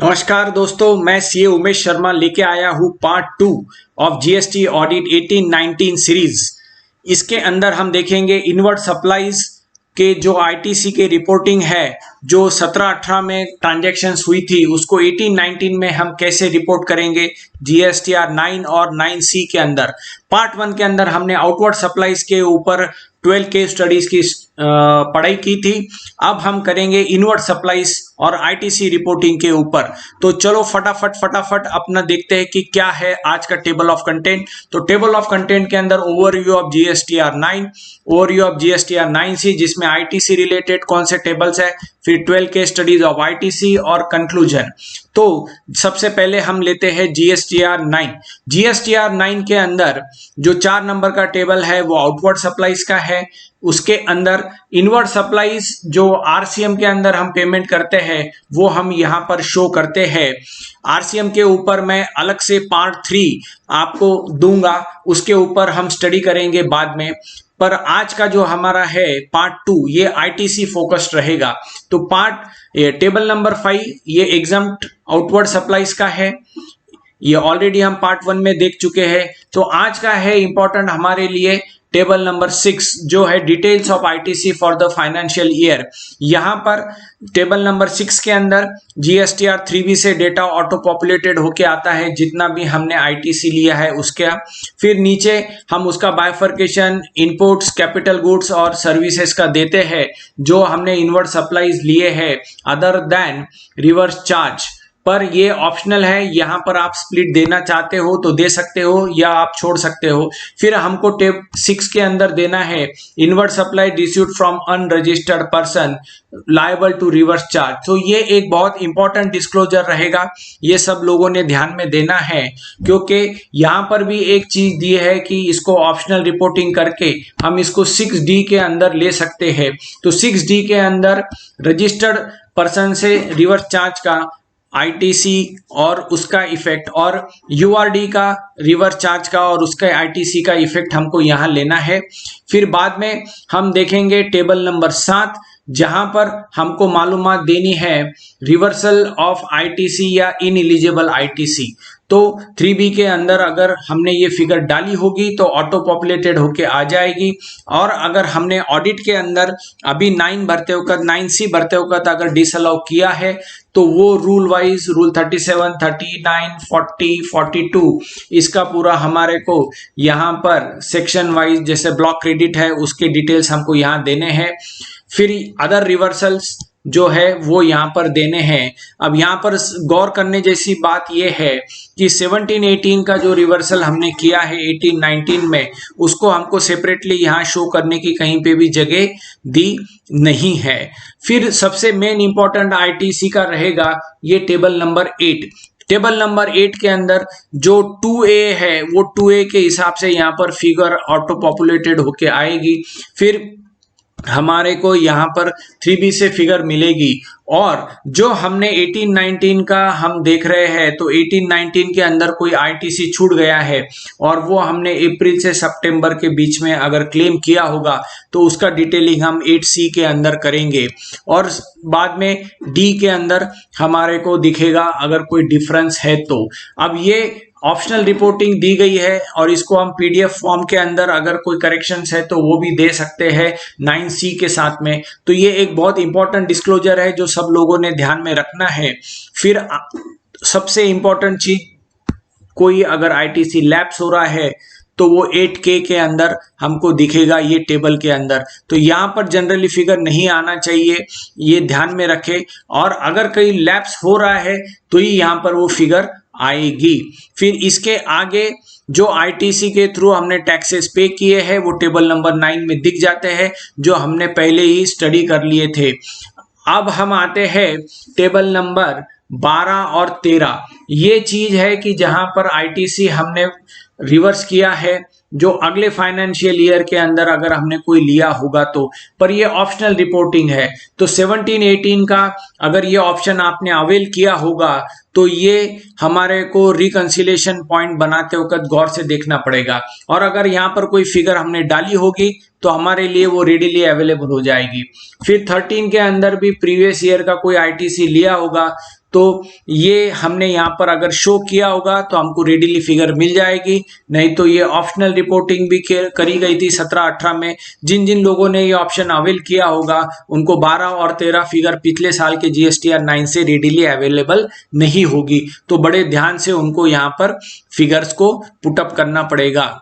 नमस्कार दोस्तों, मैं सीए उमेश शर्मा लेके आया हूँ part 2 of GST audit 18-19 series. इसके अंदर हम देखेंगे इनवर्ट सप्लाईज के जो आईटीसी के रिपोर्टिंग है, जो 17-18 में ट्रांजैक्शंस हुई थी उसको 18-19 में हम कैसे रिपोर्ट करेंगे जीएसटीआर 9 और 9C के अंदर। पार्ट 1 के अंदर हमने आउटवर्ड सप्लाईज के ऊपर 12 केस स्टडीज की पढ़ाई की थी। अब हम करेंगे इनवर्ट सप्लाईज और आईटीसी रिपोर्टिंग के ऊपर। तो चलो फटाफट अपना देखते हैं कि क्या है आज का टेबल ऑफ कंटेंट। तो टेबल ऑफ कंटेंट के अंदर overview of GSTR 9, overview of GSTR 9C जिसमें आईटीसी रिलेटेड कौन से टेबल्स है, फिर 12 केस स्टडीज ऑफ आईटीसी और कंक्लूजन। तो सबसे पहले हम लेते हैं जीएसटीआर 9। जीएसटीआर 9 के अंदर जो 4 नंबर का टेबल है वो आउटवर्ड सप्लाईज का है। उसके अंदर इनवर्ट सप्लाईज जो आरसीएम के अंदर हम पेमेंट करते हैं वो हम यहां पर शो करते हैं। आरसीएम के ऊपर मैं अलग से पार्ट 3 आपको दूंगा, उसके ऊपर हम स्टडी करेंगे बाद में। पर आज का जो हमारा है पार्ट 2 ये आईटीसी फोकस्ड रहेगा। तो टेबल नंबर 5 ये एग्जम्प्ट आउटवर्ड सप्लाईज का है। ये ऑलरेडी हम पार्ट 1 में देख चुके हैं। तो आज का है इंपॉर्टेंट हमारे लिए टेबल नंबर 6 जो है details of ITC for the financial year. यहां पर टेबल नंबर 6 के अंदर जीएसटीआर 3B से डेटा ऑटो पॉपुलेटेड होके आता है, जितना भी हमने आईटीसी लिया है उसका। फिर नीचे हम उसका बाइफर्केशन इनपुट्स, कैपिटल गुड्स और सर्विसेज का देते हैं जो हमने इनवर्ट सप्लाईज लिए हैं अदर देन रिवर्स चार्ज। पर ये ऑप्शनल है, यहां पर आप स्प्लिट देना चाहते हो तो दे सकते हो या आप छोड़ सकते हो। फिर हमको टेब 6 के अंदर देना है inward supply received from unregistered person liable to reverse charge. तो ये एक बहुत इंपॉर्टेंट डिस्क्लोजर रहेगा, ये सब लोगों ने ध्यान में देना है, क्योंकि यहां पर भी एक चीज दी है कि इसको ऑप्शनल रिपोर्टिंग करके हम इसको 6D के अंदर ले सकते हैं। तो 6D के अंदर रजिस्टर्ड पर्सन से रिवर्स चार्ज का आईटीसी और उसका इफेक्ट, और यूआरडी का रिवर्स चार्ज का और उसका आईटीसी का इफेक्ट हमको यहां लेना है। फिर बाद में हम देखेंगे टेबल नंबर 7 जहां पर हमको मालूमात देनी है रिवर्सल ऑफ आईटीसी या इनएलिजिबल आईटीसी। तो 3B के अंदर अगर हमने ये फिगर डाली होगी तो ऑटो पॉपुलेटेड होके आ जाएगी। और अगर हमने ऑडिट के अंदर अभी 9C भरते वक्त अगर डिसअलाउ किया है तो वो रूल वाइज रूल 37, 39, 40, 42 इसका पूरा हमारे को यहाँ पर सेक्शन वाइज जैसे ब्लॉक क्रेडिट है उसके डिटेल्स हमको यहाँ देने हैं। फिर अदर रिवर्सल्स जो है वो यहाँ पर देने हैं। अब यहाँ पर गौर करने जैसी बात यह है कि 17-18 का जो रिवर्सल हमने किया है 18-19 में, उसको हमको सेपरेटली यहाँ शो करने की कहीं पे भी जगह दी नहीं है। फिर सबसे मेन इंपॉर्टेंट आईटीसी का रहेगा ये टेबल नंबर 8। टेबल नंबर 8 के अंदर जो 2A है वो 2A के हिसाब से यहाँ पर फिगर ऑटो पॉपुलेटेड होके आएगी। फिर हमारे को यहाँ पर 3B से फिगर मिलेगी। और जो हमने 18-19 का हम देख रहे हैं तो 18-19 के अंदर कोई आईटीसी छूट गया है और वो हमने अप्रैल से सितंबर के बीच में अगर क्लेम किया होगा तो उसका डिटेलिंग हम 8C के अंदर करेंगे। और बाद में D के अंदर हमारे को दिखेगा अगर कोई डिफरेंस है तो। अब ये ऑप्शनल रिपोर्टिंग दी गई है और इसको हम पीडीएफ फॉर्म के अंदर अगर कोई करेक्शंस है तो वो भी दे सकते हैं 9C के साथ में। तो ये एक बहुत इंपॉर्टेंट डिस्क्लोजर है जो सब लोगों ने ध्यान में रखना है। फिर सबसे इंपॉर्टेंट चीज, कोई अगर आईटीसी लैप्स हो रहा है तो वो 8K के अंदर हमको दिखेगा ये टेबल के अंदर। तो यहाँ पर जनरली फिगर नहीं आना चाहिए, ये ध्यान में रखें। और अगर कहीं लैप्स हो रहा है तो ही यहाँ पर वो फिगर आएगी। फिर इसके आगे जो आईटीसी के थ्रू हमने टैक्सेस पे किए हैं वो टेबल नंबर 9 में दिख जाते हैं, जो हमने पहले ही स्टडी कर लिए थे। अब हम आते हैं टेबल नंबर 12 और 13। ये चीज है कि जहां पर आईटीसी हमने रिवर्स किया है जो अगले फाइनेंशियल ईयर के अंदर अगर हमने कोई लिया होगा तो, पर ये ऑप्शनल रिपोर्टिंग है। तो 17-18 का अगर ये ऑप्शन आपने अवेल किया होगा तो ये हमारे को रिकंसिलेशन पॉइंट बनाते वक्त गौर से देखना पड़ेगा। और अगर यहाँ पर कोई फिगर हमने डाली होगी तो हमारे लिए वो रेडिली अवेलेबल हो जाएगी। फिर 13 के अंदर भी प्रीवियस ईयर का कोई आईटीसी लिया होगा तो ये हमने यहाँ पर अगर शो किया होगा तो हमको रेडिली फिगर मिल जाएगी, नहीं तो ये ऑप्शनल रिपोर्टिंग भी करी गई थी 17-18 में। जिन जिन लोगों ने ये ऑप्शन अवेल किया होगा उनको 12 और 13 फिगर पिछले साल के GSTR 9 से रेडिली अवेलेबल नहीं होगी, तो बड़े ध्यान से उनको यहाँ पर फिगर्स को पुटअप करना पड़ेगा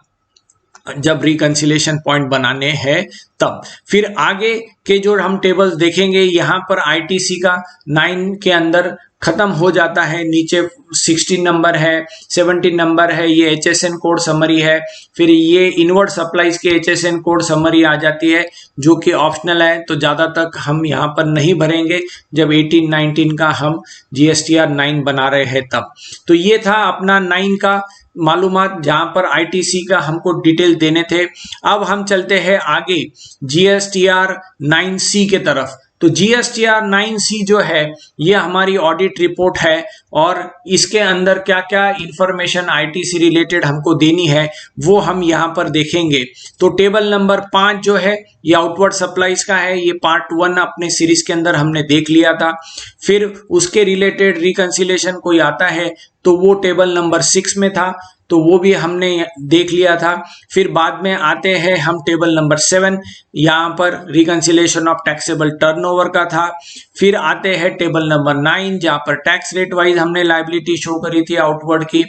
जब रिकंसिलेशन पॉइंट बनाने हैं तब। फिर आगे के जो हम टेबल्स देखेंगे, यहाँ पर ITC का 9 के अंदर खत्म हो जाता है, नीचे 16 नंबर है, 17 नंबर है, ये HSN कोड समरी है। फिर ये इनवर्ड सप्लाईज के HSN कोड समरी आ जाती है जो कि ऑप्शनल है, तो ज़्यादा तक हम यहाँ पर नहीं भरेंगे जब 18-19 का हम GSTR 9 बना रहे हैं तब। तो ये था अपना 9 का मालूमात जहां पर ITC का हमको डिटेल देने थे। अब हम चलते हैं आगे GSTR 9C के तरफ। तो GSTR 9C जो है ये हमारी ऑडिट रिपोर्ट है और इसके अंदर क्या क्या इंफॉर्मेशन ITC रिलेटेड हमको देनी है वो हम यहाँ पर देखेंगे। तो टेबल नंबर 5 जो है ये आउटवर्ड सप्लाईज का है, ये पार्ट 1 अपने सीरीज के अंदर हमने देख लिया था। फिर उसके रिलेटेड रिकंसिलेशन कोई आता है तो वो टेबल नंबर 6 में था, तो वो भी हमने देख लिया था। फिर बाद में आते हैं हम टेबल नंबर 7, यहाँ पर रिकंसिलेशन ऑफ टैक्सेबल टर्नओवर का था। फिर आते हैं टेबल नंबर 9 जहाँ पर टैक्स रेट वाइज हमने लायबिलिटी शो करी थी आउटवर्ड की।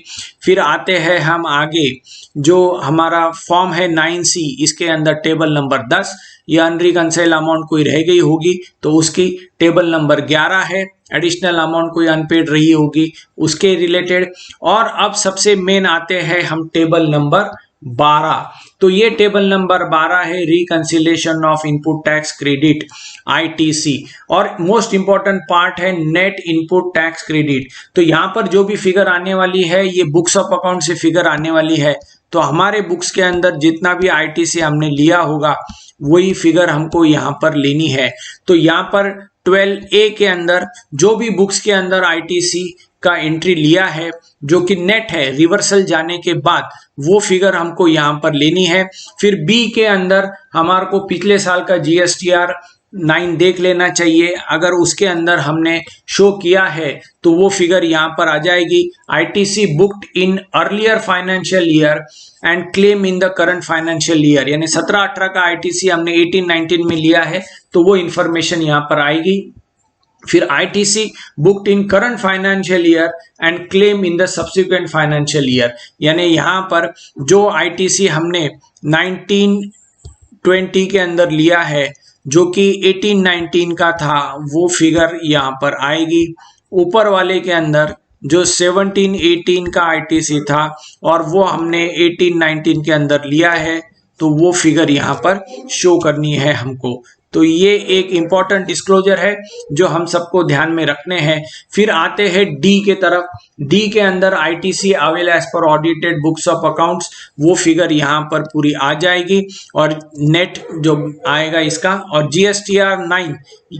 फिर आते हैं हम आगे जो हमारा फॉर्म है 9C, इसके अंदर टेबल नंबर 10 या अनरिकंसाइल अमाउंट कोई रह गई होगी तो उसकी टेबल नंबर 11 है, एडिशनल अमाउंट कोई अनपेड रही होगी उसके रिलेटेड। और अब सबसे मेन आते हैं हम टेबल नंबर 12। तो ये टेबल नंबर 12 है reconciliation of input tax credit ITC, और मोस्ट इंपॉर्टेंट पार्ट है नेट इनपुट टैक्स क्रेडिट। तो यहाँ पर जो भी फिगर आने वाली है ये बुक्स ऑफ अकाउंट से फिगर आने वाली है, तो हमारे बुक्स के अंदर जितना भी ITC हमने लिया होगा वही फिगर हमको यहाँ पर लेनी है। तो यहाँ पर 12A के अंदर जो भी बुक्स के अंदर ITC का एंट्री लिया है जो कि नेट है रिवर्सल जाने के बाद, वो फिगर हमको यहाँ पर लेनी है। फिर B के अंदर हमारे को पिछले साल का GSTR 9 देख लेना चाहिए, अगर उसके अंदर हमने शो किया है तो वो फिगर यहाँ पर आ जाएगी। ITC booked in earlier financial year and claim in the current financial year, यानी 17-18 का ITC हमने 18-19 में लिया है तो वो इंफॉर्मेशन यहाँ पर आएगी। फिर ITC booked in current financial year and claim in the subsequent financial year, यानी यहाँ पर जो ITC हमने 19-20 के अंदर लिया है जो कि 18-19 का था वो फिगर यहाँ पर आएगी। ऊपर वाले के अंदर जो 17-18 का ITC था और वो हमने 18-19 के अंदर लिया है तो वो फिगर यहाँ पर शो करनी है हमको। तो ये एक इम्पॉर्टेंट डिस्क्लोजर है जो हम सबको ध्यान में रखने हैं। फिर आते हैं D के तरफ। D के अंदर ITC avail as per audited books of accounts, वो फिगर यहाँ पर पूरी आ जाएगी और नेट जो आएगा इसका, और GSTR 9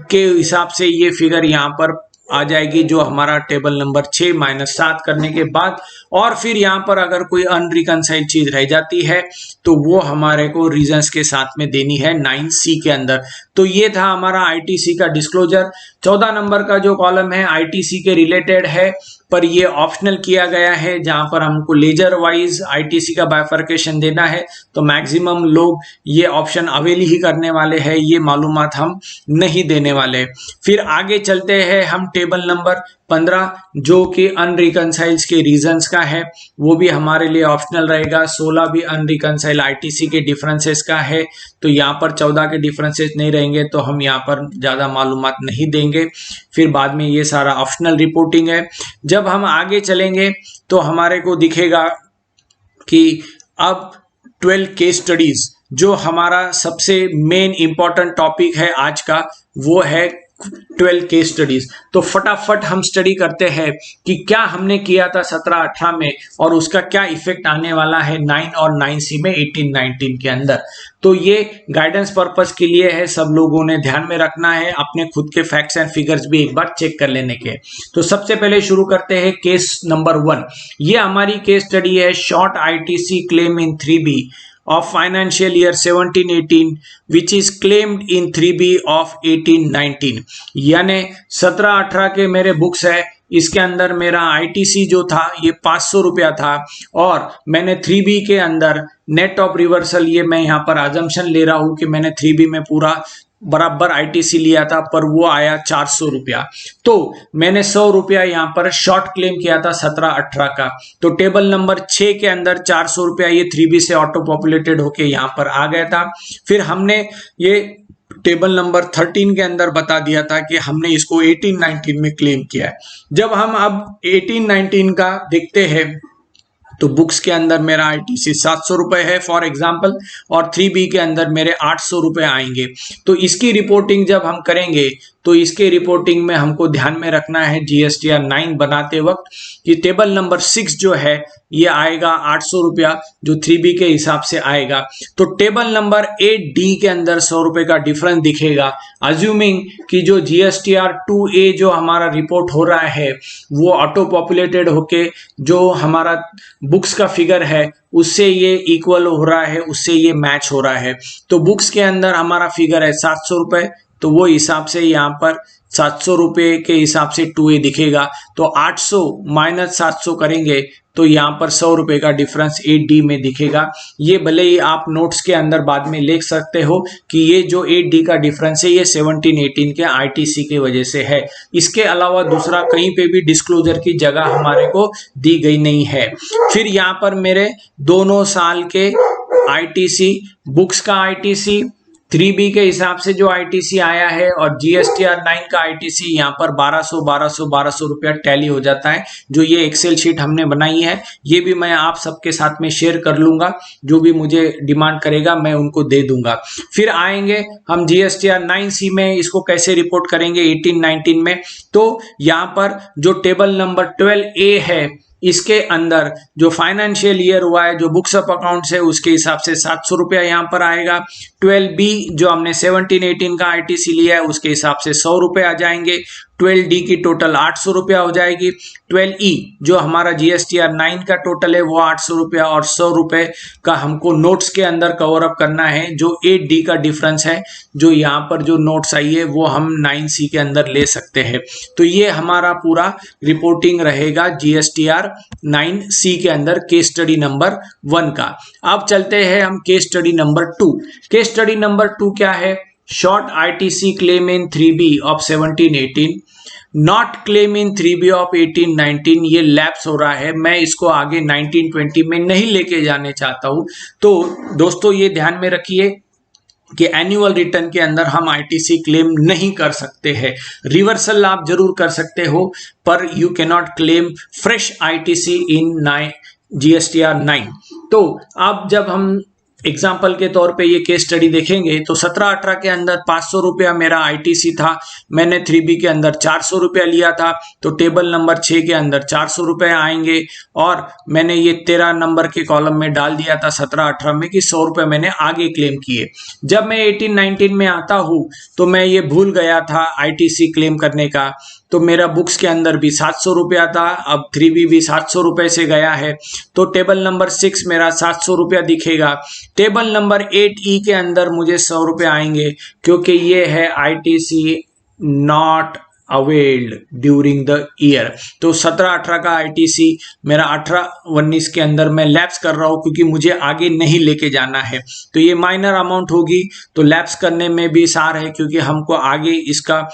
के हिसाब से ये फिगर यहाँ पर आ जाएगी जो हमारा टेबल नंबर 6-7 करने के बाद। और फिर यहाँ पर अगर कोई अनरिकंसाइल्ड चीज रह जाती है तो वो हमारे को रीजंस के साथ में देनी है 9C के अंदर। तो ये था हमारा ITC का डिस्क्लोजर। 14 नंबर का जो कॉलम है ITC के रिलेटेड है, पर ये ऑप्शनल किया गया है जहां पर हमको लेजर वाइज ITC का बाइफर्केशन देना है, तो मैक्सिमम लोग ये ऑप्शन अवेल ही करने वाले हैं, ये मालूमात हम नहीं देने वाले। फिर आगे चलते हैं हम टेबल नंबर 15 जो कि अनरिकंसाइल्स के रीजंस का है, वो भी हमारे लिए ऑप्शनल रहेगा। 16 भी अनरिकंसाइल ITC के डिफरेंसेस का है, तो यहाँ पर 14 के डिफरेंसेस नहीं रहेंगे तो हम यहाँ पर ज़्यादा मालूमात नहीं देंगे। फिर बाद में ये सारा ऑप्शनल रिपोर्टिंग है। जब हम आगे चलेंगे तो हमारे को दिखेगा कि अब 12 केस स्टडीज, जो हमारा सबसे मेन इंपॉर्टेंट टॉपिक है आज का, वो है 12 केस स्टडीज। तो फटाफट हम स्टडी करते हैं कि क्या हमने किया था 17-18 में और उसका क्या इफेक्ट आने वाला है 9 और 9C में 18-19 के अंदर। तो ये गाइडेंस पर्पस के लिए है, सब लोगों ने ध्यान में रखना है, अपने खुद के फैक्ट्स एंड फिगर्स भी एक बार चेक कर लेने के। तो सबसे पहले शुरू करते हैं केस नंबर 1। ये हमारी केस स्टडी है short ITC claim in 3B of financial year 17-18 which is claimed in 3B of 18-19, यानी 17-18 के मेरे बुक्स है, इसके अंदर मेरा आईटीसी जो था ये 500 रुपया था, और मैंने 3B के अंदर नेट ऑफ रिवर्सल, ये मैं यहाँ पर अजम्पशन ले रहा हूँ कि मैंने 3B में पूरा बराबर आईटीसी लिया था, पर वो आया 400 रुपया। तो मैंने 100 रुपया यहाँ पर शॉर्ट क्लेम किया था 17-18 का। तो टेबल नंबर 6 के अंदर 400 रुपया ये 3B से ऑटो पॉपुलेटेड होके यहाँ पर आ गया था। फिर हमने ये टेबल नंबर 13 के अंदर बता दिया था कि हमने इसको 18-19 में क्लेम किया है। जब हम अब 18-19 का देखते हैं तो बुक्स के अंदर मेरा आईटीसी 700 रुपए है फॉर एग्जांपल, और 3B के अंदर मेरे 800 रुपए आएंगे। तो इसकी रिपोर्टिंग जब हम करेंगे तो इसके रिपोर्टिंग में हमको ध्यान में रखना है GSTR 9 बनाते वक्त कि टेबल नंबर 6 जो है ये आएगा 800 रुपया, जो 3B के हिसाब से आएगा। तो टेबल नंबर 8D के अंदर 100 रुपए का डिफरेंस दिखेगा, अज्यूमिंग कि जो GSTR 2A जो हमारा रिपोर्ट हो रहा है वो ऑटो पॉपुलेटेड होके जो हमारा बुक्स का फिगर है उससे ये इक्वल हो रहा है, उससे ये मैच हो रहा है। तो बुक्स के अंदर हमारा फिगर है 700 रुपए, तो वो हिसाब से यहाँ पर 700 रुपए के हिसाब से 2A दिखेगा। तो 800 माइनस 700 करेंगे तो यहाँ पर 100 रुपए का डिफरेंस 8D में दिखेगा। ये भले ही आप नोट्स के अंदर बाद में लिख सकते हो कि ये जो 8D का डिफरेंस है ये 17-18 के आईटीसी की वजह से है। इसके अलावा दूसरा कहीं पे भी डिस्क्लोजर की जगह हमारे को दी गई नहीं है। फिर यहाँ पर मेरे दोनों साल के आईटीसी, बुक्स का आईटीसी 3B के हिसाब से जो आईटीसी आया है, और GSTR 9 का आईटीसी यहाँ पर 1200 रुपया टैली हो जाता है। जो ये एक्सेल शीट हमने बनाई है ये भी मैं आप सबके साथ में शेयर कर लूंगा, जो भी मुझे डिमांड करेगा मैं उनको दे दूंगा। फिर आएंगे हम GSTR 9C में, इसको कैसे रिपोर्ट करेंगे 18-19 में। तो यहाँ पर जो टेबल नंबर 12A है इसके अंदर जो फाइनेंशियल ईयर हुआ है, जो बुक्स ऑफ अकाउंट्स है उसके हिसाब से 700 रुपया यहाँ पर आएगा। 12B जो हमने 17-18 का आईटीसी लिया है उसके हिसाब से 100 रुपये आ जाएंगे। 12D की टोटल 800 रुपया हो जाएगी। 12E जो हमारा GSTR 9 का टोटल है वो 800 रुपया, और 100 रुपये का हमको नोट्स के अंदर कवर अप करना है। जो 8D का डिफरेंस है, जो यहाँ पर जो नोट्स आई है वो हम 9C के अंदर ले सकते हैं। तो ये हमारा पूरा रिपोर्टिंग रहेगा GSTR 9C के अंदर केस स्टडी नंबर 1 का। अब चलते हैं हम case study number 2। Case study number 2 क्या है? Short ITC claim in 3B of 17-18, not claim in 3B of 18-19। ये लैप्स हो रहा है, मैं इसको आगे 19-20 में नहीं लेके जाने चाहता हूं। तो दोस्तों ये ध्यान में रखिए कि एनुअल रिटर्न के अंदर हम आईटीसी क्लेम नहीं कर सकते हैं। रिवर्सल आप जरूर कर सकते हो, पर you cannot claim fresh ITC in GSTR 9। तो अब जब हम एग्जाम्पल के तौर पे ये केस स्टडी देखेंगे तो 17-18 के अंदर 500 रुपया मेरा आईटीसी था, मैंने 3B के अंदर 400 रुपया लिया था। तो टेबल नंबर 6 के अंदर 400 रुपये आएंगे, और मैंने ये 13 नंबर के कॉलम में डाल दिया था 17-18 में कि 100 रुपये मैंने आगे क्लेम किए। जब मैं 18-19 में आता हूँ तो मैं ये भूल गया था आईटीसी क्लेम करने का, तो मेरा बुक्स के अंदर भी 700 रुपया था, अब 3B भी 700 रुपये से गया है। तो टेबल नंबर 6 मेरा 700 रुपया दिखेगा। टेबल नंबर 8E के अंदर मुझे 100 रुपये आएंगे, क्योंकि ये है ITC not availed during the year. तो 17-18 का आईटीसी मेरा 18-19 के अंदर मैं लैप्स कर रहा हूँ, क्योंकि मुझे आगे नहीं लेके जाना है। तो ये माइनर अमाउंट होगी, तो लैप्स करने में भी सार है, क्योंकि हमको आगे इसका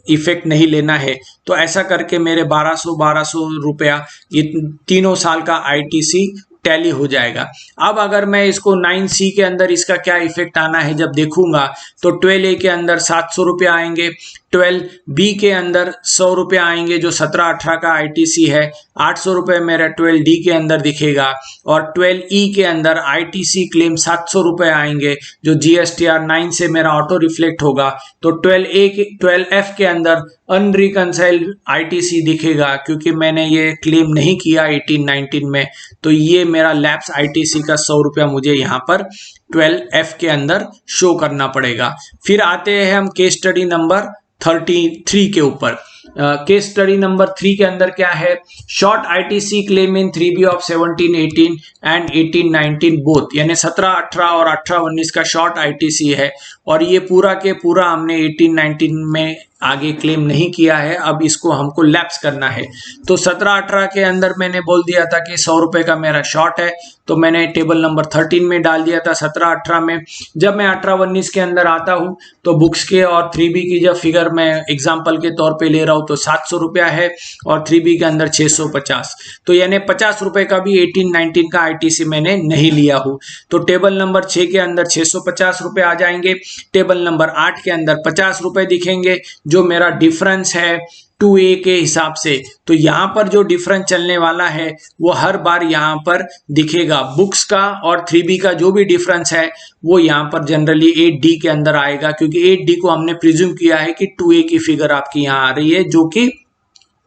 इफेक्ट नहीं लेना है। तो ऐसा करके मेरे 1200 रुपया ये तीनों साल का आईटीसी टैली हो जाएगा। अब अगर मैं इसको 9C के अंदर इसका क्या इफेक्ट आना है जब देखूंगा, तो 12A के अंदर 700 रुपये आएंगे, 12B के अंदर 100 रुपये आएंगे जो 17-18 का आईटीसी है, 800 रुपये मेरा 12D के अंदर दिखेगा, और 12E के अंदर आईटीसी क्लेम 700 रुपये आएंगे जो GSTR 9 से मेरा ऑटो रिफ्लेक्ट होगा। तो 12F के अंदर अनरिकंसाइल्ड आईटीसी दिखेगा, क्योंकि मैंने ये क्लेम नहीं किया 18-19 में। तो ये मेरा लैप्स आईटीसी का 100 रुपया मुझे यहाँ पर 12F के अंदर शो करना पड़ेगा। फिर आते हैं हम केस स्टडी नंबर 33 के ऊपर। केस स्टडी नंबर 3 के अंदर क्या है? Short ITC claim in 3B of 17-18 and 18-19 both, यानी 17-18 और 18-19 का शॉर्ट आईटीसी है, और ये पूरा के पूरा हमने 18-19 में आगे क्लेम नहीं किया है, अब इसको हमको लैप्स करना है। तो 17-18 के अंदर मैंने बोल दिया था कि 100 रुपए का मेरा शॉर्ट है, तो मैंने टेबल नंबर 13 में डाल दिया था 17-18 में। जब मैं 18-19 के अंदर आता हूं तो बुक्स के और 3B की जब फिगर मैं एग्जाम्पल के तौर पे ले रहा हूं तो 700 रुपया है और 3B के अंदर 650, तो यानी 50 रुपए का भी 18-19 का ITC मैंने नहीं लिया हूं। तो टेबल नंबर 6 के अंदर 650 रुपए आ जाएंगे, टेबल नंबर 8 के अंदर 50 रुपए दिखेंगे, जो मेरा डिफरेंस है 2A के हिसाब से। तो यहाँ पर जो डिफरेंस चलने वाला है वो हर बार यहाँ पर दिखेगा। बुक्स का और 3B का जो भी डिफरेंस है वो यहाँ पर जनरली 8D के अंदर आएगा, क्योंकि 8D को हमने प्रिज्यूम किया है कि 2A की फिगर आपकी यहाँ आ रही है, जो कि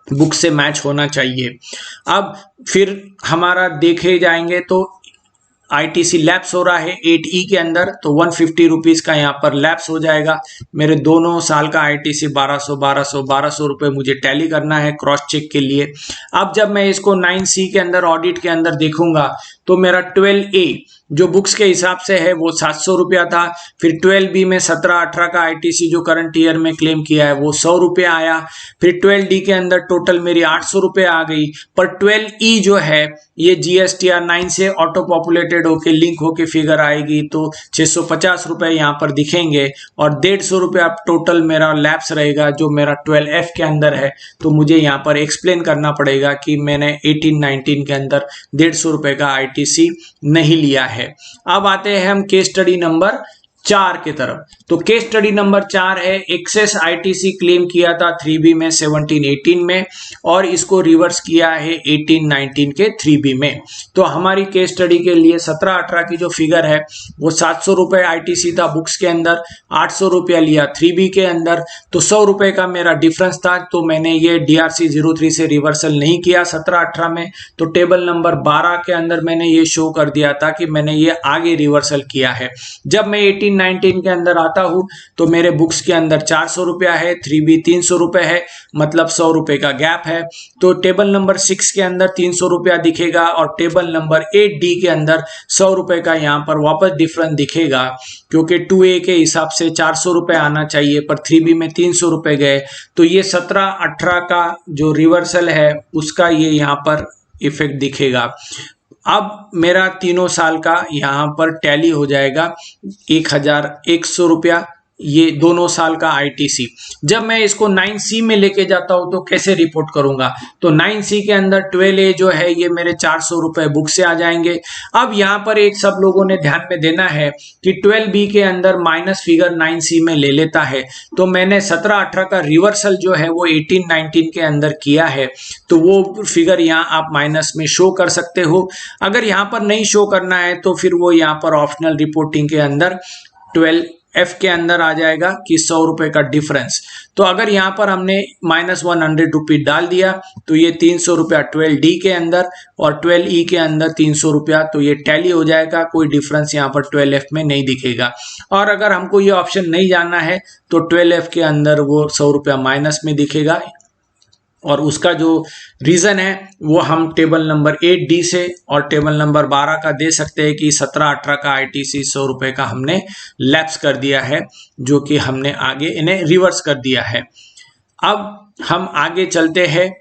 बुक से मैच होना चाहिए। अब फिर हमारा देखे जाएंगे तो ITC लैप्स हो रहा है 8E के अंदर, तो 150 रुपीज का यहाँ पर लैप्स हो जाएगा। मेरे दोनों साल का ITC 1200 रुपए मुझे टैली करना है क्रॉस चेक के लिए। अब जब मैं इसको 9C के अंदर ऑडिट के अंदर देखूंगा तो मेरा 12A जो बुक्स के हिसाब से है वो 700 रुपया था, फिर 12B में 17-18 का ITC जो करंट ईयर में क्लेम किया है वो 100 रुपया आया, फिर 12D के अंदर टोटल मेरी 800 रुपये आ गई। पर 12E जो है ये GSTR 9 से ऑटो पॉपुलेटेड होके लिंक होके फिगर आएगी, तो 650 रुपये यहाँ पर दिखेंगे और 150 रुपया टोटल मेरा लैप्स रहेगा जो मेरा 12F के अंदर है। तो मुझे यहाँ पर एक्सप्लेन करना पड़ेगा कि मैंने 18-19 के अंदर 150 रुपये का ITC नहीं लिया है। अब आते हैं हम केस स्टडी नंबर 4 की तरफ। तो केस स्टडी नंबर 4 है, एक्सेस ITC क्लेम किया था 3B में 17-18 में और इसको रिवर्स किया है 18-19 के 3B में। तो हमारी केस स्टडी के लिए 17-18 की जो फिगर है वो 700 रुपये ITC था बुक्स के अंदर, 800 रुपया लिया 3B के अंदर, तो 100 रुपये का मेरा डिफरेंस था। तो मैंने ये DRC 03 से रिवर्सल नहीं किया 17-18 में। तो टेबल नंबर 12 के अंदर मैंने ये शो कर दिया था कि मैंने ये आगे रिवर्सल किया है। जब मैं 18-19 के अंदर आता हूं तो मेरे बुक्स के अंदर 400 रुपया है, 3B 300 रुपये है, मतलब 100 रुपये का गैप है। तो टेबल नंबर 6 के अंदर 300 रुपया दिखेगा और टेबल नंबर 8D के अंदर 100 रुपये का यहाँ पर वापस डिफरेंस दिखेगा, क्योंकि 2A के हिसाब से 400 रुपये आना चाहिए पर 3B में 300 रुपये गए। तो ये 17-18 का जो रिवर्सल है उसका ये यहाँ पर इफेक्ट दिखेगा। अब मेरा तीनों साल का यहाँ पर टैली हो जाएगा 1100 रुपया, ये दोनों साल का ITC। जब मैं इसको 9C में लेके जाता हूं तो कैसे रिपोर्ट करूंगा, तो 9C के अंदर 12A जो है ये मेरे 400 रुपए बुक से आ जाएंगे। अब यहाँ पर एक सब लोगों ने ध्यान में देना है कि 12B के अंदर माइनस फिगर 9C में ले लेता है, तो मैंने 17-18 का रिवर्सल जो है वो 18-19 के अंदर किया है, तो वो फिगर यहाँ आप माइनस में शो कर सकते हो। अगर यहाँ पर नहीं शो करना है तो फिर वो यहाँ पर ऑप्शनल रिपोर्टिंग के अंदर 12F के अंदर आ जाएगा कि 100 रुपए का डिफरेंस। तो अगर यहाँ पर हमने -100 रुपये डाल दिया तो ये 300 रुपया 12D के अंदर और 12E के अंदर 300 रुपया, तो ये टैली हो जाएगा, कोई डिफरेंस यहाँ पर 12F में नहीं दिखेगा। और अगर हमको ये ऑप्शन नहीं जानना है तो 12F के अंदर वो 100 रुपया माइनस में दिखेगा, और उसका जो रीज़न है वो हम टेबल नंबर 8D से और टेबल नंबर 12 का दे सकते हैं कि 17-18 का ITC 100 रुपये का हमने लैप्स कर दिया है, जो कि हमने आगे इन्हें रिवर्स कर दिया है। अब हम आगे चलते हैं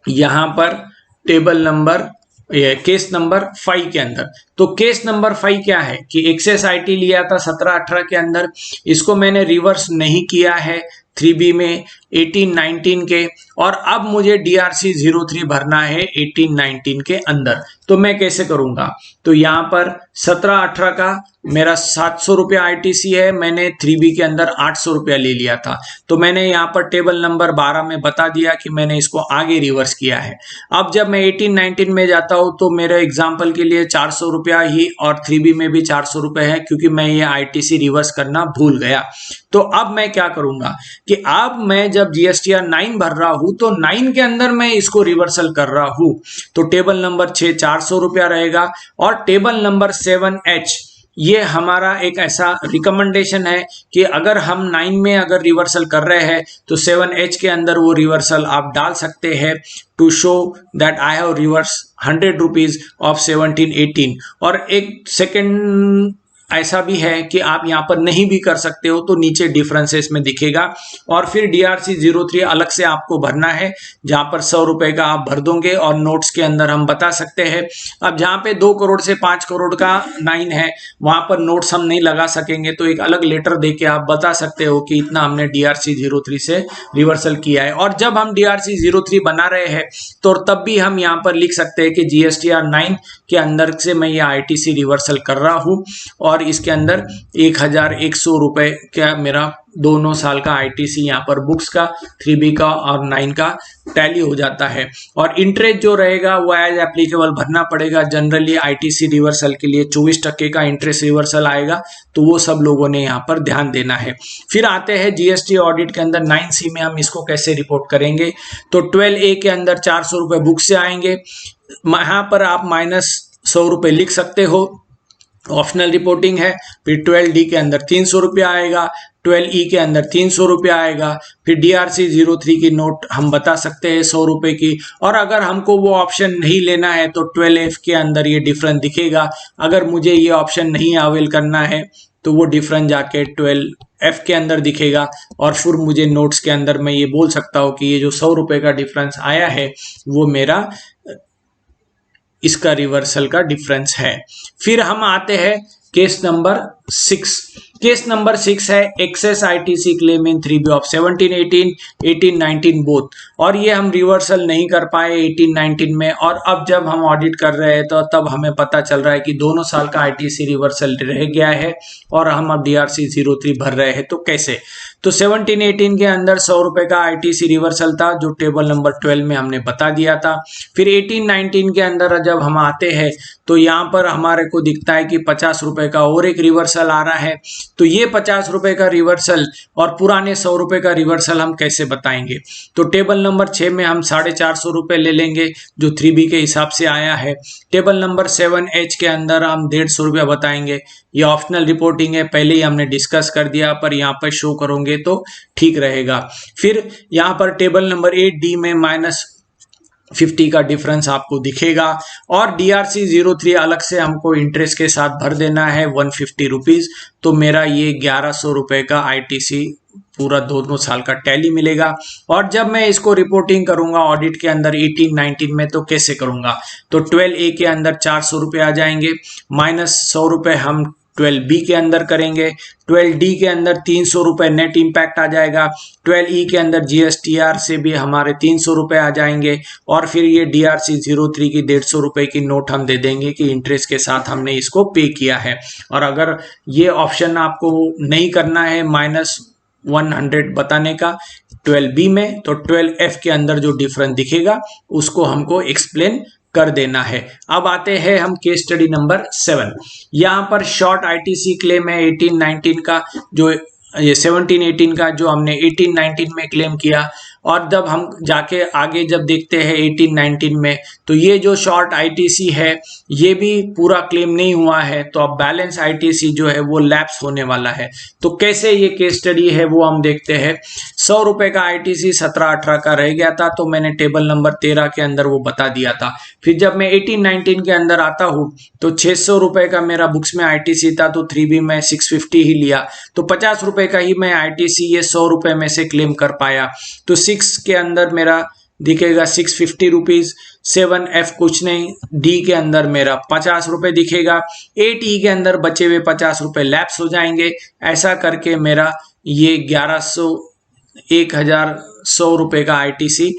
यहाँ पर टेबल नंबर केस नंबर 5 के अंदर। तो केस नंबर 5 क्या है कि एक्सेस IT लिया था 17-18 के अंदर, इसको मैंने रिवर्स नहीं किया है 3B में 18-19 के, और अब मुझे DRC 03 भरना है 18-19 के अंदर। तो मैं कैसे करूंगा, तो यहाँ पर 17-18 का मेरा 700 रुपया ITC है, मैंने 3B के अंदर 800 रुपया ले लिया था, तो मैंने यहाँ पर टेबल नंबर 12 में बता दिया कि मैंने इसको आगे रिवर्स किया है। अब जब मैं 18-19 में जाता हूँ तो मेरे एग्जाम्पल के लिए 400 रुपया ही और 3B में भी 400 रुपये है, क्योंकि मैं ये ITC रिवर्स करना भूल गया। तो अब मैं क्या करूंगा कि अब मैं जब GSTR 9 भर रहा हूं तो 9 के अंदर मैं इसको रिवर्सल कर रहा हूं, तो टेबल नंबर 6 400 रुपया रहेगा, और टेबल नंबर 7H ये हमारा एक ऐसा रिकमेंडेशन है कि अगर हम 9 में अगर रिवर्सल कर रहे हैं तो 7H के अंदर वो रिवर्सल आप डाल सकते हैं to show that I have reverse 100 rupees of 17-18। और एक सेकेंड ऐसा भी है कि आप यहाँ पर नहीं भी कर सकते हो, तो नीचे डिफरेंसेस में दिखेगा। और फिर DRC 03 अलग से आपको भरना है, जहाँ पर 100 रुपए का आप भर दोगे और नोट्स के अंदर हम बता सकते हैं। अब जहाँ पे 2 करोड़ से 5 करोड़ का 9 है, वहां पर नोट्स हम नहीं लगा सकेंगे, तो एक अलग लेटर देके आप बता सकते हो कि इतना हमने DRC 03 से रिवर्सल किया है। और जब हम DRC 03 बना रहे हैं तो तब भी हम यहाँ पर लिख सकते हैं कि GSTR 9 के अंदर से मैं ये ITC रिवर्सल कर रहा हूँ, और इसके अंदर 1100 रुपए का मेरा दोनों साल का ITC यहाँ पर बुक्स का 3B का और 9 का टैली हो जाता है। और इंटरेस्ट जो रहेगा वो एज एप्लीकेबल भरना पड़ेगा। जनरली ITC रिवर्सल के लिए 24% का इंटरेस्ट रिवर्सल आएगा, तो वो सब लोगों ने यहाँ पर ध्यान देना है। फिर आते हैं GST ऑडिट के अंदर 9C में हम इसको कैसे रिपोर्ट करेंगे। तो 12A के अंदर 400 रुपए बुक से आएंगे, यहाँ पर आप -100 रुपए लिख सकते हो, ऑप्शनल रिपोर्टिंग है। फिर 12D के अंदर 300 रुपया आएगा, 12E के अंदर 300 रुपया आएगा। फिर DRC 03 की नोट हम बता सकते हैं 100 रुपए की। और अगर हमको वो ऑप्शन नहीं लेना है तो 12F के अंदर ये डिफरेंस दिखेगा। अगर मुझे ये ऑप्शन नहीं अवेल करना है तो वो डिफरेंस जाके 12F के अंदर दिखेगा, और फिर मुझे नोट्स के अंदर मैं ये बोल सकता हूँ कि ये जो 100 रुपए का डिफरेंस आया है वो मेरा इसका रिवर्सल का डिफरेंस है। फिर हम आते हैं केस नंबर 6। केस नंबर 6 है excess ITC claim in 3B of 17-18, 18-19 both. और ये हम रिवर्सल नहीं कर पाए 18-19 में, और अब जब हम ऑडिट कर रहे हैं तो तब हमें पता चल रहा है कि दोनों साल का ITC रिवर्सल रह गया है और हम अब DRC 03 भर रहे हैं। तो कैसे? तो 17-18 के अंदर 100 रुपए का ITC रिवर्सल था, जो टेबल नंबर 12 में हमने बता दिया था। फिर 18-19 के अंदर जब हम आते हैं तो यहाँ पर हमारे को दिखता है कि 50 रुपए का और एक रिवर्सल आ रहा है। तो ये 50 रुपए का रिवर्सल और पुराने 100 रुपए का रिवर्सल हम कैसे बताएंगे? तो टेबल नंबर 6 में हम 450 रुपए ले लेंगे, जो 3B के हिसाब से आया है। टेबल नंबर 7H के अंदर हम 150 रुपया बताएंगे। ये ऑप्शनल रिपोर्टिंग है, पहले ही हमने डिस्कस कर दिया, पर यहाँ पर शो करोगे तो ठीक रहेगा। फिर यहाँ पर टेबल नंबर 8D में -50 का डिफरेंस आपको दिखेगा। और DRC 03 अलग से हमको इंटरेस्ट के साथ भर देना है 150 रुपीज। तो मेरा ये 1100 रुपए का ITC पूरा दोनों साल का टैली मिलेगा। और जब मैं इसको रिपोर्टिंग करूंगा ऑडिट के अंदर 18-19 में, तो कैसे करूंगा? तो 12A के अंदर 400 रुपए आ जाएंगे, -100 रुपए हम 12B के अंदर करेंगे। 12D के अंदर 300 रुपए नेट इम्पैक्ट आ जाएगा। 12E के अंदर GSTR से भी हमारे 300 रुपए आ जाएंगे। और फिर ये DRC 03 की 150 रुपए की नोट हम दे देंगे कि इंटरेस्ट के साथ हमने इसको पे किया है। और अगर ये ऑप्शन आपको नहीं करना है -100 बताने का 12B में, तो 12F के अंदर जो डिफरेंस दिखेगा उसको हमको एक्सप्लेन कर देना है। अब आते हैं हम केस स्टडी नंबर 7। यहाँ पर शॉर्ट ITC क्लेम है 18-19 का, जो ये 17-18 का जो हमने 18-19 में क्लेम किया। और जब हम जाके आगे जब देखते हैं 18-19 में, तो ये जो शॉर्ट ITC है ये भी पूरा क्लेम नहीं हुआ है, तो अब बैलेंस ITC जो है वो लैप्स होने वाला है। तो कैसे ये केस स्टडी है वो हम देखते हैं। 100 रुपए का ITC 17-18 का रह गया था, तो मैंने टेबल नंबर 13 के अंदर वो बता दिया था। फिर जब मैं 18-19 के अंदर आता हूँ तो 600 रुपए का मेरा बुक्स में ITC था, तो 3B में 650 ही लिया, तो 50 रुपए का ही मैं ITC ये 100 रुपए में से क्लेम कर पाया। तो 6 के अंदर मेरा दिखेगा 650 रुपीज। 7F कुछ नहीं, D के अंदर मेरा 50 रुपए दिखेगा। 8E के अंदर बचे हुए 50 रुपए लैप्स हो जाएंगे। ऐसा करके मेरा ये 1100 रुपए का ITC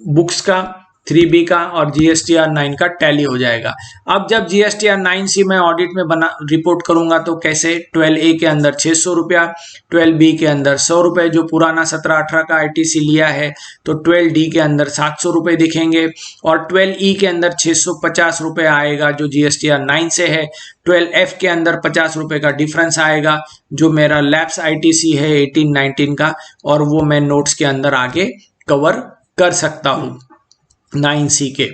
बुक्स का, 3B का और GSTR 9 का टैली हो जाएगा। अब जब GSTR 9C मैं ऑडिट में रिपोर्ट करूंगा तो कैसे? 12A के अंदर 600 रुपया, 12B के अंदर 100 रुपए जो पुराना 17-18 का ITC लिया है, तो 12D के अंदर 700 रुपए दिखेंगे। और 12E के अंदर 650 रुपए आएगा जो GSTR 9 से है। 12F के अंदर 50 रुपए का डिफरेंस आएगा जो मेरा लैप्स ITC है 18-19 का, और वो मैं नोट्स के अंदर आगे कवर कर सकता हूँ 9C के।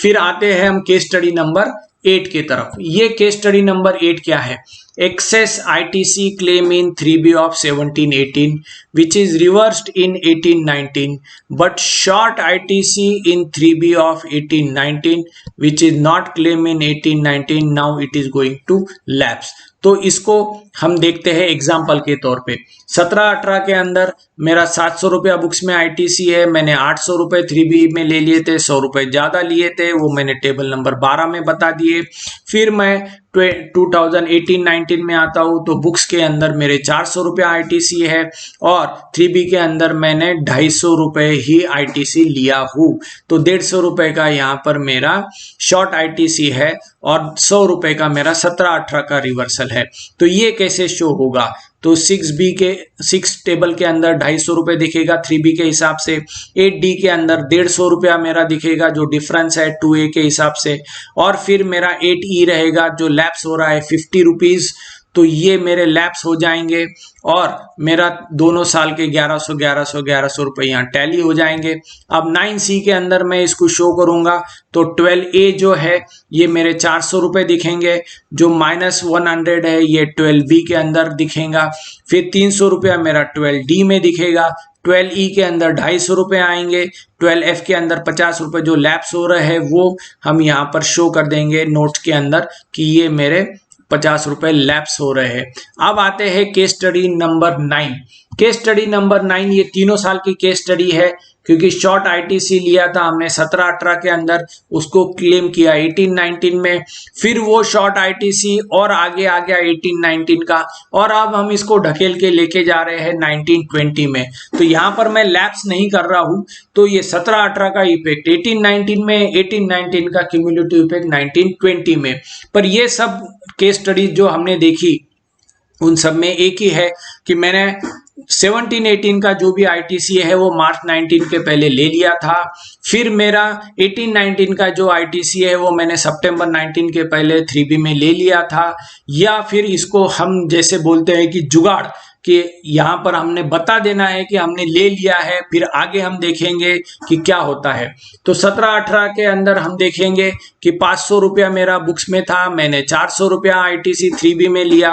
फिर आते हैं हम केस स्टडी नंबर 8 की तरफ। ये केस स्टडी नंबर 8 क्या है? excess ITC claim in 3B of 1718 which is reversed in 1819 but short ITC in 3B of 1819 which is not claim in 1819 now it is going to lapse। तो इसको हम देखते हैं एग्जाम्पल के तौर पे। 17-18 के अंदर मेरा 700 रुपया बुक्स में आईटीसी है, मैंने 800 रुपये 3B में ले लिए थे, 100 रुपये ज़्यादा लिए थे, वो मैंने टेबल नंबर 12 में बता दिए। फिर मैं 2018-19 में आता हूँ तो बुक्स के अंदर मेरे 400 रुपया आईटीसी है और 3B के अंदर मैंने 250 रुपये ही आईटीसी लिया हूँ, तो 150 रुपये का यहाँ पर मेरा शॉर्ट आईटीसी है और 100 रुपये का मेरा 17-18 का रिवर्सल है। तो ये कैसे शो होगा? तो 6 टेबल के अंदर 250 रुपये दिखेगा 3B के हिसाब से, 8D के अंदर 150 रुपया मेरा दिखेगा जो डिफरेंस है 2A के हिसाब से, और फिर मेरा 8E रहेगा जो लैप्स हो रहा है 50 रुपीज़। तो ये मेरे लैप्स हो जाएंगे और मेरा दोनों साल के 1100 रुपये यहाँ टैली हो जाएंगे। अब 9C के अंदर मैं इसको शो करूंगा तो 12A जो है ये मेरे 400 रुपये दिखेंगे, जो -100 है ये 12B के अंदर दिखेगा, फिर 300 रुपया मेरा 12D में दिखेगा, 12E के अंदर 250 रुपये आएंगे, 12F के अंदर 50 रुपये जो लैप्स हो रहे हैं वो हम यहाँ पर शो कर देंगे नोट के अंदर कि ये मेरे 50 रुपये लैप्स हो रहे हैं। अब आते हैं case study number 9। Case study number 9 ये तीनों साल की केस स्टडी है क्योंकि शॉर्ट आईटीसी लिया था हमने 17-18 के अंदर, उसको क्लेम किया 18-19 में, फिर वो शॉर्ट आईटीसी और आगे आ गया 18-19 का, और अब हम इसको ढकेल के लेके जा रहे हैं 19-20 में। तो यहाँ पर मैं लैप्स नहीं कर रहा हूँ, तो ये 17-18 का इफेक्ट 18-19 में, 18-19 का क्यूमुलेटिव इफेक्ट 19-20 में। पर ये सब केस स्टडीज जो हमने देखी उन सब में एक ही है कि मैंने 17-18 का जो भी आईटीसी है वो मार्च 19 के पहले ले लिया था, फिर मेरा 18-19 का जो आईटीसी है वो मैंने सितंबर 19 के पहले 3B में ले लिया था, या फिर इसको हम जैसे बोलते हैं कि जुगाड़, कि यहाँ पर हमने बता देना है कि हमने ले लिया है, फिर आगे हम देखेंगे कि क्या होता है। तो 17-18 के अंदर हम देखेंगे कि 500 रुपया मेरा बुक्स में था, मैंने 400 रुपया आईटीसी 3B में लिया,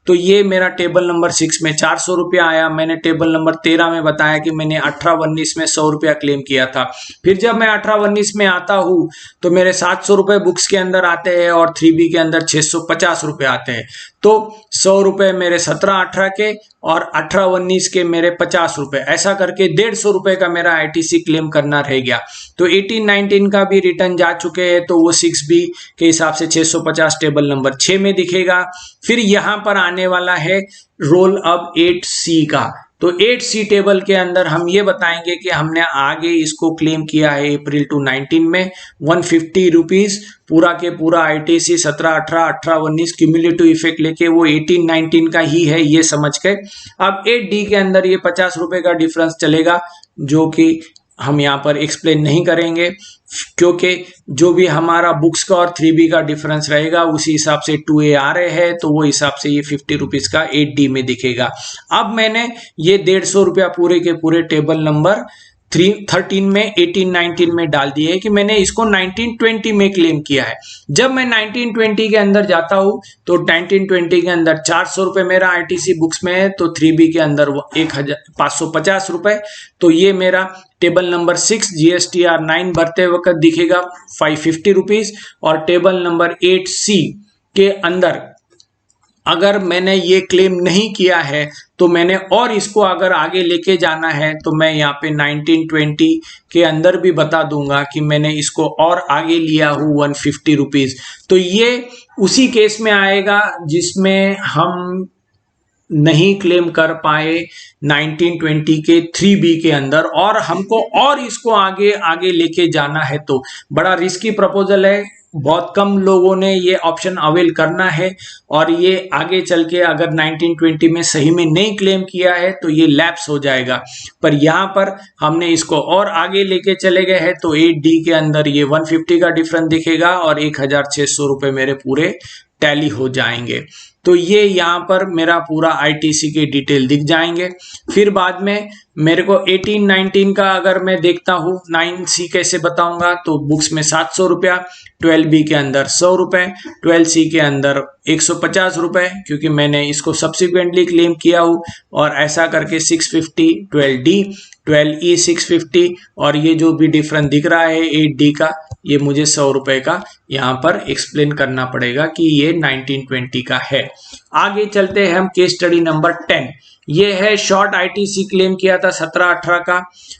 तो ये मेरा टेबल नंबर 6 में 400 रुपया आया। मैंने टेबल नंबर 13 में बताया कि मैंने 18-19 में 100 रुपया क्लेम किया था। फिर जब मैं 18-19 में आता हूँ तो मेरे 700 रुपये बुक्स के अंदर आते हैं और 3B के अंदर 650 रुपये आते हैं, तो 100 रुपये मेरे 17-18 के और 18-19 के मेरे 50 रुपये, ऐसा करके 150 रुपये का मेरा आईटीसी क्लेम करना रह गया। तो 18-19 का भी रिटर्न जा चुके हैं, तो वो 6B के हिसाब से 650 टेबल नंबर 6 में दिखेगा। फिर यहाँ पर आने वाला है रोल अब 8C का। तो 8C टेबल के अंदर हम ये बताएंगे कि हमने आगे इसको क्लेम किया है अप्रैल टू 19 में 150 रुपीज, पूरा के पूरा आईटीसी 17-18, 18-19 क्यूमुलेटिव इफेक्ट लेके वो 18-19 का ही है ये समझ के। अब 8D के अंदर ये 50 रुपए का डिफरेंस चलेगा जो कि हम यहाँ पर एक्सप्लेन नहीं करेंगे, क्योंकि जो भी हमारा बुक्स का और 3B का डिफरेंस रहेगा उसी हिसाब से 2A आ रहे हैं, तो वो हिसाब से ये 50 रुपीज का 8D में दिखेगा। अब मैंने ये 150 रुपया पूरे के पूरे टेबल नंबर 13 में 18-19 में डाल दिए है कि मैंने इसको 19-20 में क्लेम किया है। जब मैं 19-20 के अंदर जाता हूं तो 19-20 के अंदर 400 रुपए मेरा आईटीसी बुक्स में है, तो 3B के अंदर 1550 रुपए, तो ये मेरा टेबल नंबर 6 GSTR 9 भरते वक्त दिखेगा 550 रुपीज। और टेबल नंबर 8C के अंदर अगर मैंने ये क्लेम नहीं किया है तो मैंने और इसको अगर आगे लेके जाना है तो मैं यहाँ पे 19-20 के अंदर भी बता दूंगा कि मैंने इसको और आगे लिया हूँ 150 रुपीज। तो ये उसी केस में आएगा जिसमें हम नहीं क्लेम कर पाए 19-20 के 3B के अंदर, और हमको और इसको आगे आगे लेके जाना है। तो बड़ा रिस्की प्रपोजल है, बहुत कम लोगों ने ये ऑप्शन अवेल करना है, और ये आगे चल के अगर 19-20 में सही में नहीं क्लेम किया है तो ये लैप्स हो जाएगा। पर यहाँ पर हमने इसको और आगे लेके चले गए हैं, तो 8D के अंदर ये 150 का डिफरेंस दिखेगा और 1600 रुपये मेरे पूरे टैली हो जाएंगे। तो ये यहाँ पर मेरा पूरा आईटीसी के डिटेल दिख जाएंगे। फिर बाद में मेरे को 18-19 का अगर मैं देखता हूँ 9C कैसे बताऊंगा, तो बुक्स में 700 रुपया, 12B के अंदर 100 रुपये, 12C के अंदर 150 रुपये, क्योंकि मैंने इसको सब्सिक्वेंटली क्लेम किया हूँ, और ऐसा करके 650, 12D, 12E 650, और ये जो भी डिफरेंस दिख रहा है 8D का, ये मुझे 100 रुपये का यहाँ पर एक्सप्लेन करना पड़ेगा कि ये 1920 का है। आगे चलते हैं हम केस स्टडी नंबर 10। ये है शॉर्ट आईटीसी क्लेम किया था 17-18 का,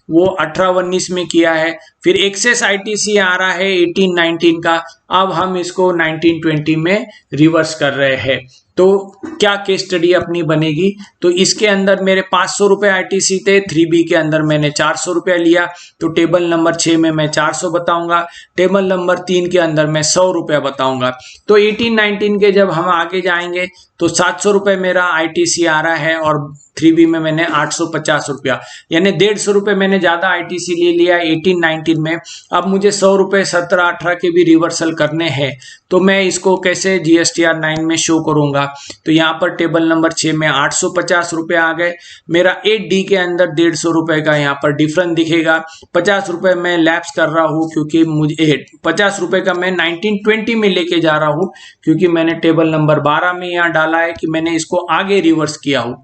वो 18-19 में किया है। फिर एक्सेस आईटीसी आ रहा है 18-19 का, अब हम इसको 1920 में रिवर्स कर रहे हैं। तो क्या केस स्टडी अपनी बनेगी, तो इसके अंदर मेरे 500 रुपये आईटीसी थे, 3B के अंदर मैंने 400 रुपया लिया, तो टेबल नंबर 6 में मैं 400 बताऊंगा, टेबल नंबर 3 के अंदर मैं 100 रुपया बताऊंगा। तो 18-19 के जब हम आगे जाएंगे तो 700 रुपये मेरा आईटीसी आ रहा है, और 3B में मैंने 850 रुपया, यानी 150 रुपये मैंने ज्यादा आईटीसी ले लिया 18-19 में। अब मुझे 100 रुपये 17-18 के भी रिवर्सल करने हैं, तो मैं इसको कैसे GSTR 9 में शो करूंगा, तो यहाँ पर टेबल नंबर 6 में 850 रुपये आ गए। मेरा 8D के अंदर 150 रुपये का यहाँ पर डिफरेंस दिखेगा। 50 रुपये मैं लैप्स कर रहा हूँ, क्योंकि मुझे 50 रुपये का मैं 1920 में लेके जा रहा हूँ, क्योंकि मैंने टेबल नंबर 12 में यहाँ डाला है कि मैंने इसको आगे रिवर्स किया हूँ।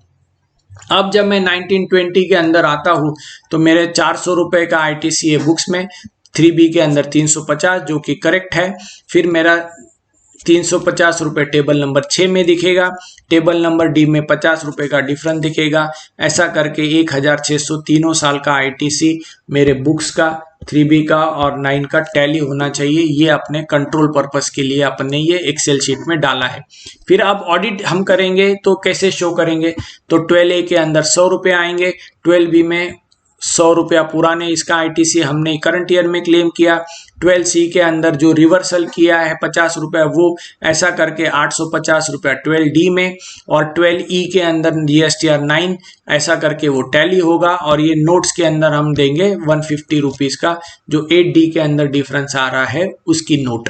अब जब मैं 1920 के अंदर आता हूँ तो मेरे 400 रुपये का आईटीसी है बुक्स में, 3B के अंदर 350 जो कि करेक्ट है। फिर मेरा 350 रुपये टेबल नंबर 6 में दिखेगा, टेबल नंबर D में 50 रुपये का डिफरेंस दिखेगा। ऐसा करके 1600 तीनों साल का आईटीसी मेरे बुक्स का, 3B का और 9 का टैली होना चाहिए। ये अपने कंट्रोल पर्पस के लिए अपने ये एक्सेल शीट में डाला है। फिर अब ऑडिट हम करेंगे तो कैसे शो करेंगे, तो 12A के अंदर 100 रुपये आएंगे, 12B में 100 रुपया पुराने इसका आईटीसी हमने करंट ईयर में क्लेम किया, 12C के अंदर जो रिवर्सल किया है 50 रुपया वो, ऐसा करके 850 रुपया 12D में, और 12E के अंदर GSTR 9 ऐसा करके वो टैली होगा, और ये नोट्स के अंदर हम देंगे 150 रुपीज़ का, जो 8D के अंदर डिफरेंस आ रहा है उसकी नोट।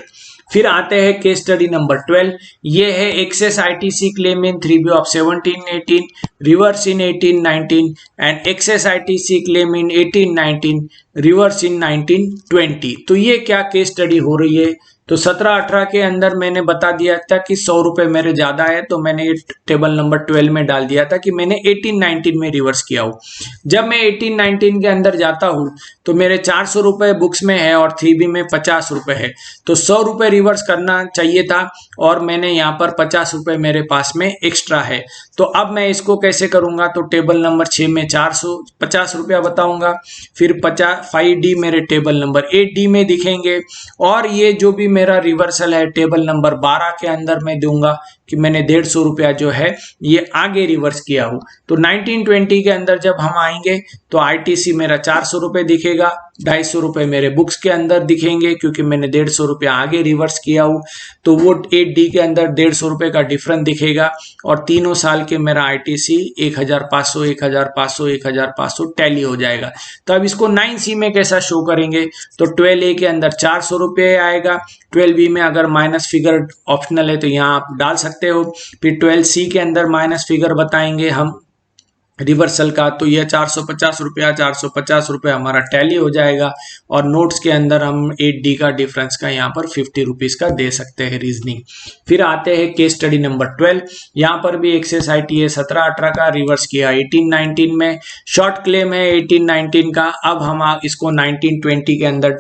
फिर आते हैं केस स्टडी नंबर 12। ये है excess ITC claim in 3B of 17-18, reverse in 18-19 and excess ITC claim in 18-19, reverse in 19-20। तो ये क्या केस स्टडी हो रही है, तो 17-18 के अंदर मैंने बता दिया था कि 100 रुपये मेरे ज़्यादा है, तो मैंने टेबल नंबर 12 में डाल दिया था कि मैंने 18-19 में रिवर्स किया हूँ। जब मैं 18-19 के अंदर जाता हूँ तो मेरे 400 रुपये बुक्स में है और 3B में 50 रुपये है, तो 100 रुपये रिवर्स करना चाहिए था, और मैंने यहाँ पर 50 रुपये मेरे पास में एक्स्ट्रा है। तो अब मैं इसको कैसे करूँगा, तो टेबल नंबर 6 में 450 रुपया बताऊँगा, फिर 5D मेरे टेबल नंबर 8D में दिखेंगे, और ये जो भी मेरा रिवर्सल है टेबल नंबर 12 के अंदर मैं दूंगा कि मैंने 150 रुपया जो है ये आगे रिवर्स किया हूँ। तो 1920 के अंदर जब हम आएंगे तो आईटीसी मेरा 400 रुपये दिखेगा, 250 रुपये मेरे बुक्स के अंदर दिखेंगे क्योंकि मैंने 150 रुपया आगे रिवर्स किया हूँ, तो वो 8D के अंदर 150 रुपये का डिफरेंस दिखेगा, और तीनों साल के मेरा आईटीसी 1500 1500 1500 टैली हो जाएगा। तो अब इसको 9C में कैसा शो करेंगे, तो 12A के अंदर 400 रुपये आएगा, 12B में अगर माइनस फिगर ऑप्शनल है तो यहाँ आप डाल सकते हो, फिर 12C के अंदर माइनस फिगर बताएंगे हम रिवर्सल का, तो यह 450 रुपया 450 रुपये हमारा टैली हो जाएगा, और नोट्स के अंदर हम 8D का डिफरेंस का यहाँ पर 50 रुपीज़ का दे सकते हैं रीजनिंग। फिर आते हैं केस स्टडी नंबर 12। यहाँ पर भी एक्सेस आईटी है 17-18 का, रिवर्स किया 18-19 में, शॉर्ट क्लेम है 18-19 का। अब हम इसको 19-20 के अंदर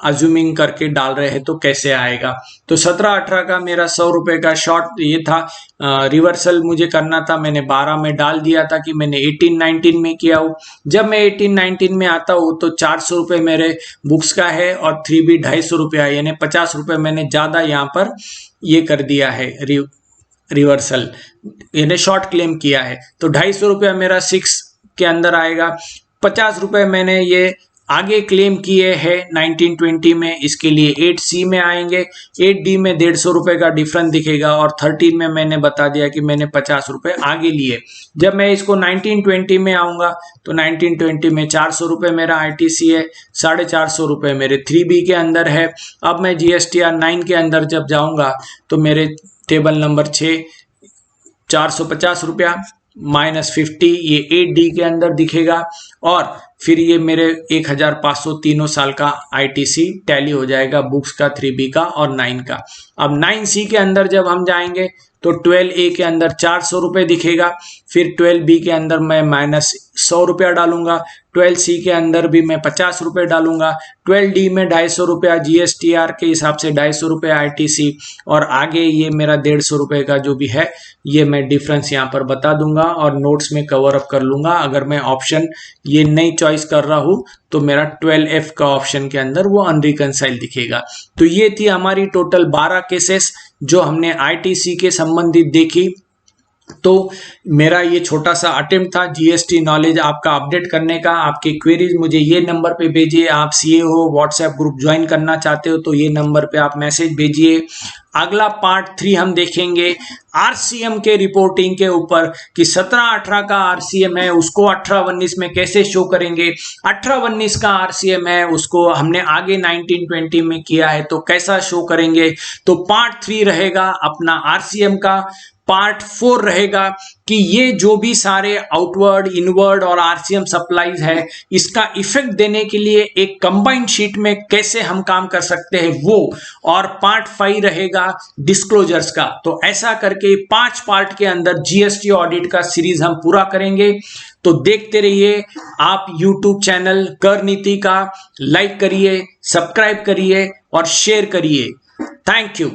अज्यूमिंग करके डाल रहे हैं तो कैसे आएगा, तो 17-18 का मेरा 100 रुपये का शॉर्ट ये था, रिवर्सल मुझे करना था, मैंने 12 में डाल दिया था कि मैंने 18-19 में किया हूँ। जब मैं 18-19 में आता हूँ तो 400 रुपये मेरे बुक्स का है, और 3B 250 रुपया, यानी 50 रुपये मैंने ज़्यादा यहाँ पर ये कर दिया है रिवर्सल, यानी शॉर्ट क्लेम किया है, तो 250 रुपया मेरा 6 के अंदर आएगा। 50 रुपये मैंने ये आगे क्लेम किए हैं 1920 में, इसके लिए 8C में आएंगे, 8D में 150 रुपये का डिफरेंस दिखेगा, और 13 में मैंने बता दिया कि मैंने 50 रुपये आगे लिए। जब मैं इसको 1920 में आऊँगा तो 1920 में 400 रुपये मेरा आईटीसी है, 450 रुपये मेरे 3B के अंदर है। अब मैं GSTR 9 के अंदर जब जाऊँगा तो मेरे टेबल नंबर 6 450 रुपया -50 ये 8D के अंदर दिखेगा, और फिर ये मेरे 1500 तीनों साल का ITC टैली हो जाएगा, बुक्स का 3B का और 9 का। अब 9C के अंदर जब हम जाएंगे तो 12A के अंदर 400 रुपये दिखेगा, फिर 12B के अंदर मैं -100 रुपया डालूंगा, 12C के अंदर भी मैं 50 रुपये डालूंगा, 12D में 250 रुपया GSTR के हिसाब से 250 रुपये ITC, और आगे ये मेरा 150 रुपये का जो भी है ये मैं डिफरेंस यहाँ पर बता दूंगा और नोट्स में कवर अप कर लूंगा। अगर मैं ऑप्शन ये नई चॉइस कर रहा हूँ तो मेरा 12F का ऑप्शन के अंदर वो अनरिकंसाइल दिखेगा। तो ये थी हमारी टोटल 12 केसेस जो हमने ITC के संबंधित देखी। तो मेरा ये छोटा सा अटेम्प्ट था GST नॉलेज आपका अपडेट करने का। आपकी क्वेरीज मुझे ये नंबर पे भेजिए। आप CA हो, व्हाट्सएप ग्रुप ज्वाइन करना चाहते हो तो ये नंबर पे आप मैसेज भेजिए। अगला पार्ट 3 हम देखेंगे RCM के रिपोर्टिंग के ऊपर कि 17-18 का RCM है उसको 18-19 में कैसे शो करेंगे, 18-19 का RCM है उसको हमने आगे 19-20 में किया है तो कैसा शो करेंगे। तो पार्ट 3 रहेगा अपना RCM का। पार्ट 4 रहेगा कि ये जो भी सारे आउटवर्ड, इनवर्ड और RCM सप्लाईज है इसका इफेक्ट देने के लिए एक कंबाइंड शीट में कैसे हम काम कर सकते हैं वो, और पार्ट 5 रहेगा डिस्क्लोजर्स का। तो ऐसा करके 5 पार्ट के अंदर GST ऑडिट का सीरीज हम पूरा करेंगे। तो देखते रहिए। आप YouTube चैनल कर नीति का लाइक करिए, सब्सक्राइब करिए और शेयर करिए। Thank you.